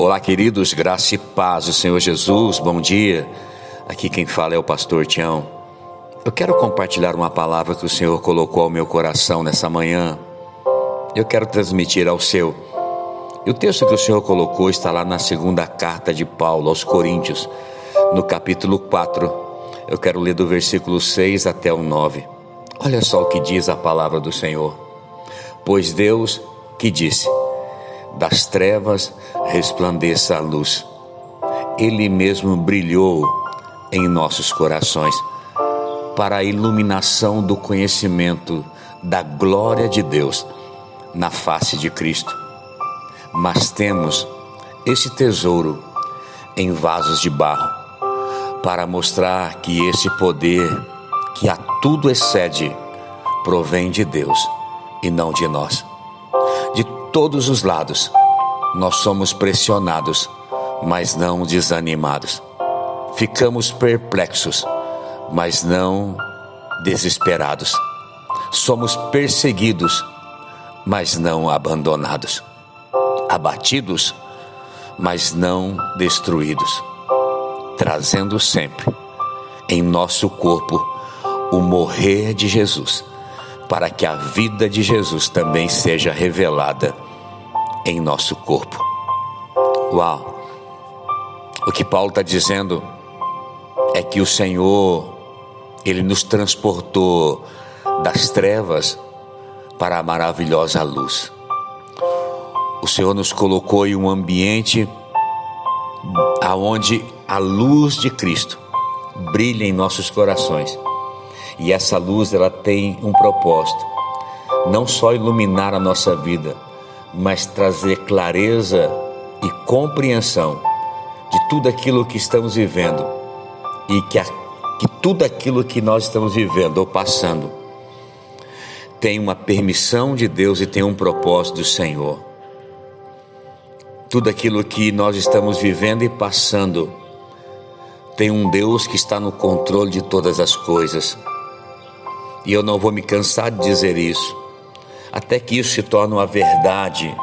Olá, queridos, graça e paz do Senhor Jesus, bom dia. Aqui quem fala é o pastor Tião. Eu quero compartilhar uma palavra que o Senhor colocou ao meu coração nessa manhã. Eu quero transmitir ao seu. E o texto que o Senhor colocou está lá na segunda carta de Paulo aos Coríntios, no capítulo 4. Eu quero ler do versículo 6 até o 9. Olha só o que diz a palavra do Senhor. Pois Deus que disse: das trevas resplandeça a luz. Ele mesmo brilhou em nossos corações para a iluminação do conhecimento da glória de Deus na face de Cristo. Mas temos esse tesouro em vasos de barro para mostrar que esse poder que a tudo excede provém de Deus e não de nós. De todos os lados, nós somos pressionados, mas não desanimados. Ficamos perplexos, mas não desesperados. Somos perseguidos, mas não abandonados. Abatidos, mas não destruídos. Trazendo sempre em nosso corpo o morrer de Jesus, para que a vida de Jesus também seja revelada em nosso corpo. Uau! O que Paulo está dizendo é que o Senhor, Ele nos transportou das trevas para a maravilhosa luz. O Senhor nos colocou em um ambiente aonde a luz de Cristo brilha em nossos corações. E essa luz, ela tem um propósito, não só iluminar a nossa vida, mas trazer clareza e compreensão de tudo aquilo que estamos vivendo e que tudo aquilo que nós estamos vivendo ou passando tem uma permissão de Deus e tem um propósito do Senhor. Tudo aquilo que nós estamos vivendo e passando tem um Deus que está no controle de todas as coisas. E eu não vou me cansar de dizer isso, até que isso se torne uma verdade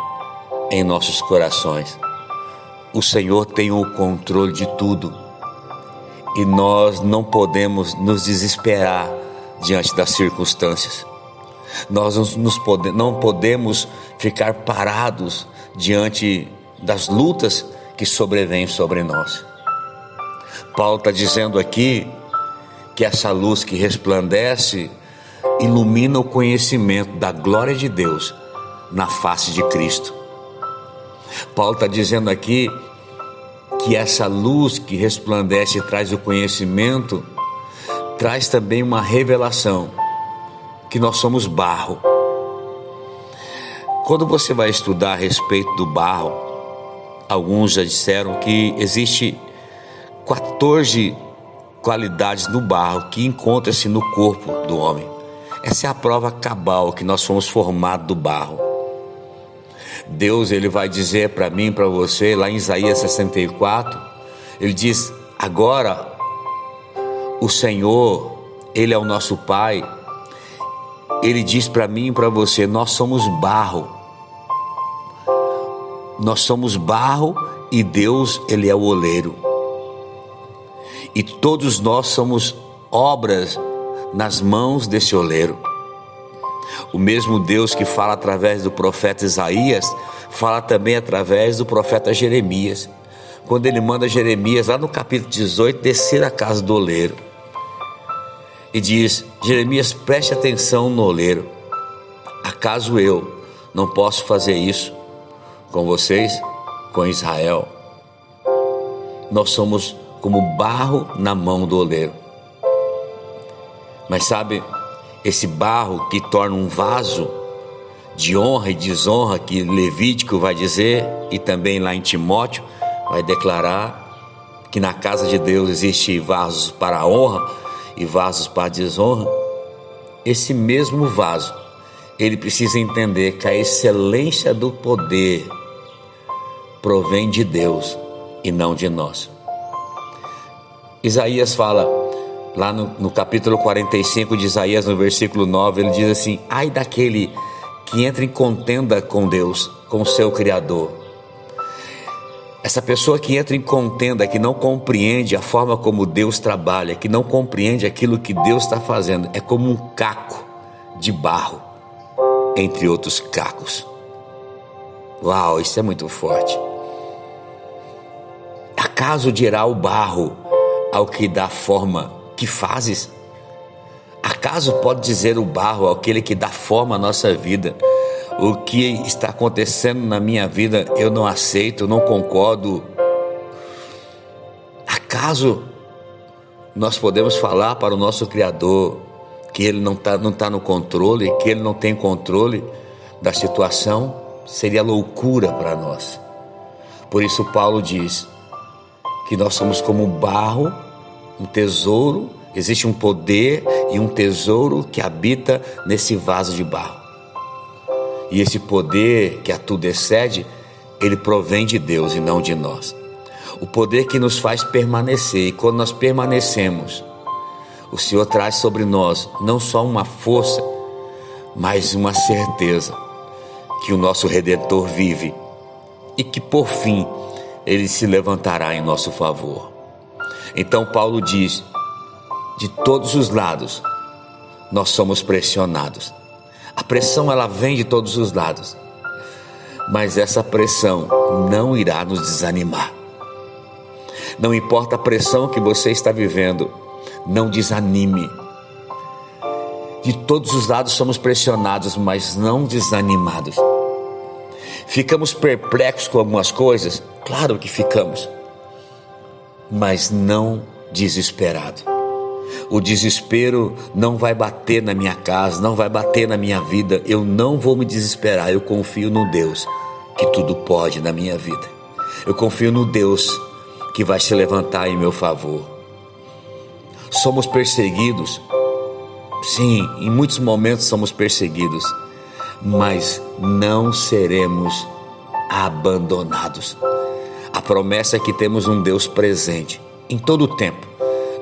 em nossos corações. O Senhor tem o controle de tudo e nós não podemos nos desesperar diante das circunstâncias. Nós não podemos ficar parados diante das lutas que sobrevêm sobre nós. Paulo está dizendo aqui que essa luz que resplandece ilumina o conhecimento da glória de Deus na face de Cristo. Paulo está dizendo aqui que essa luz que resplandece e traz o conhecimento, traz também uma revelação, que nós somos barro. Quando você vai estudar a respeito do barro, alguns já disseram que existe 14 qualidades no barro que encontra-se no corpo do homem. Essa é a prova cabal que nós fomos formados do barro. Deus, Ele vai dizer para mim, para você, lá em Isaías 64, Ele diz: agora o Senhor, Ele é o nosso Pai. Ele diz para mim e para você: nós somos barro. Nós somos barro e Deus, Ele é o oleiro. E todos nós somos obras nas mãos desse oleiro. O mesmo Deus que fala através do profeta Isaías, fala também através do profeta Jeremias, quando ele manda Jeremias, lá no capítulo 18, descer à casa do oleiro. E diz: Jeremias, preste atenção no oleiro. Acaso eu não posso fazer isso com vocês, com Israel? Nós somos como barro na mão do oleiro. Mas sabe, esse barro que torna um vaso de honra e desonra, que Levítico vai dizer, e também lá em Timóteo vai declarar que na casa de Deus existe vasos para a honra e vasos para a desonra. Esse mesmo vaso, ele precisa entender que a excelência do poder provém de Deus e não de nós. Isaías fala, lá no capítulo 45 de Isaías, no versículo 9, ele diz assim: ai daquele que entra em contenda com Deus, com o seu Criador. Essa pessoa que entra em contenda, que não compreende a forma como Deus trabalha, que não compreende aquilo que Deus está fazendo, é como um caco de barro entre outros cacos. Uau, isso é muito forte. Acaso dirá o barro ao que dá forma, que fazes? Acaso pode dizer o barro àquele que dá forma à nossa vida: o que está acontecendo na minha vida eu não aceito, eu não concordo? Acaso nós podemos falar para o nosso Criador que Ele não tá no controle, que Ele não tem controle da situação? Seria loucura para nós. Por isso Paulo diz que nós somos como um barro, um tesouro. Existe um poder e um tesouro que habita nesse vaso de barro. E esse poder que a tudo excede, ele provém de Deus e não de nós. O poder que nos faz permanecer. E quando nós permanecemos, o Senhor traz sobre nós não só uma força, mas uma certeza que o nosso Redentor vive e que por fim Ele se levantará em nosso favor. Então Paulo diz: de todos os lados nós somos pressionados. A pressão, ela vem de todos os lados, mas essa pressão não irá nos desanimar. Não importa a pressão que você está vivendo, não desanime. De todos os lados somos pressionados, mas não desanimados. Ficamos perplexos com algumas coisas? Claro que ficamos, mas não desesperados. O desespero não vai bater na minha casa, não vai bater na minha vida. Eu não vou me desesperar. Eu confio no Deus que tudo pode na minha vida. Eu confio no Deus que vai se levantar em meu favor. Somos perseguidos. Sim, em muitos momentos somos perseguidos, mas não seremos abandonados. A promessa é que temos um Deus presente em todo o tempo.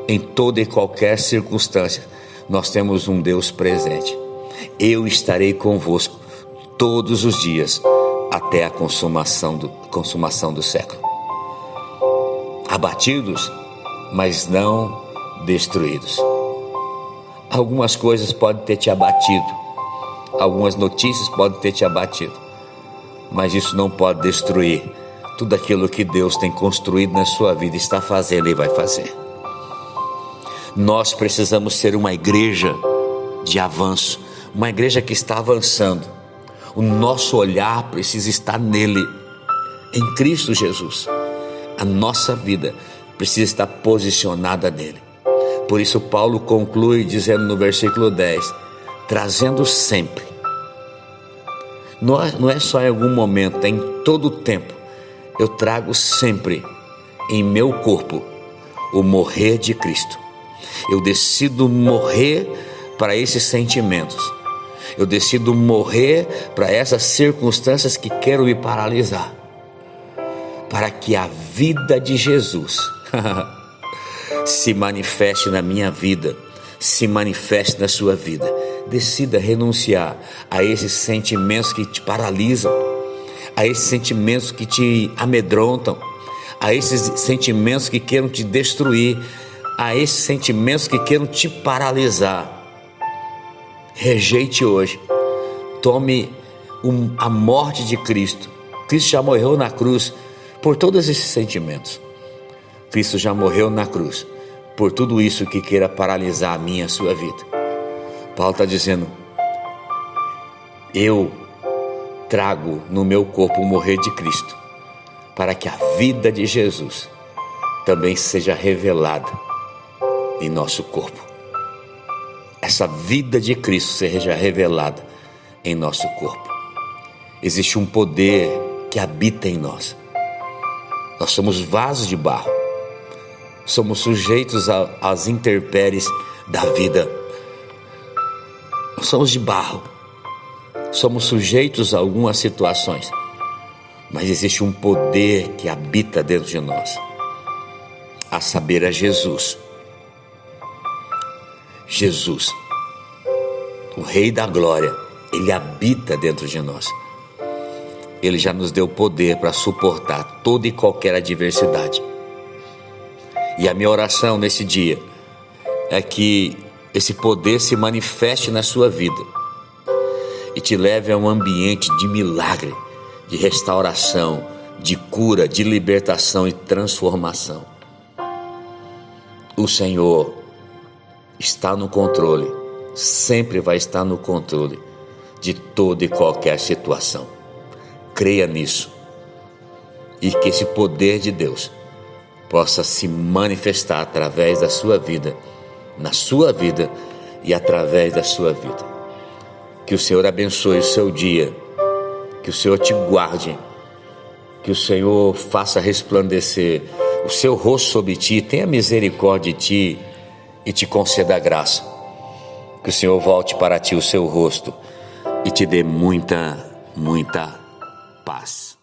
Em toda e qualquer circunstância, nós temos um Deus presente. Eu estarei convosco todos os dias, até a consumação do século. Abatidos, mas não destruídos. Algumas coisas podem ter te abatido, algumas notícias podem ter te abatido, mas isso não pode destruir tudo aquilo que Deus tem construído na sua vida, está fazendo e vai fazer. Nós precisamos ser uma igreja de avanço, uma igreja que está avançando. O nosso olhar precisa estar nele, em Cristo Jesus. A nossa vida precisa estar posicionada nele. Por isso Paulo conclui dizendo no versículo 10, trazendo sempre. Não é só em algum momento, é em todo o tempo. Eu trago sempre em meu corpo o morrer de Cristo. Eu decido morrer para esses sentimentos. Eu decido morrer para essas circunstâncias que quero me paralisar, para que a vida de Jesus se manifeste na minha vida, se manifeste na sua vida. Decida renunciar a esses sentimentos que te paralisam, a esses sentimentos que te amedrontam, a esses sentimentos que queiram te destruir, a esses sentimentos que queiram te paralisar. Rejeite hoje. Tome a morte de Cristo. Cristo já morreu na cruz por todos esses sentimentos. Cristo já morreu na cruz por tudo isso que queira paralisar a minha e a sua vida. Paulo está dizendo: eu trago no meu corpo o morrer de Cristo, para que a vida de Jesus também seja revelada em nosso corpo. Essa vida de Cristo seja revelada em nosso corpo. Existe um poder que habita em nós. Nós somos vasos de barro. Somos sujeitos às intempéries da vida. Nós somos de barro. Somos sujeitos a algumas situações. Mas existe um poder que habita dentro de nós. A saber, é Jesus. Jesus, o Rei da Glória, Ele habita dentro de nós. Ele já nos deu poder para suportar toda e qualquer adversidade. E a minha oração nesse dia é que esse poder se manifeste na sua vida e te leve a um ambiente de milagre, de restauração, de cura, de libertação e transformação. O Senhor está no controle, sempre vai estar no controle de toda e qualquer situação. Creia nisso e que esse poder de Deus possa se manifestar através da sua vida, na sua vida e através da sua vida. Que o Senhor abençoe o seu dia, que o Senhor te guarde, que o Senhor faça resplandecer o seu rosto sobre ti, tenha misericórdia de ti e te conceda a graça. Que o Senhor volte para ti o seu rosto e te dê muita paz.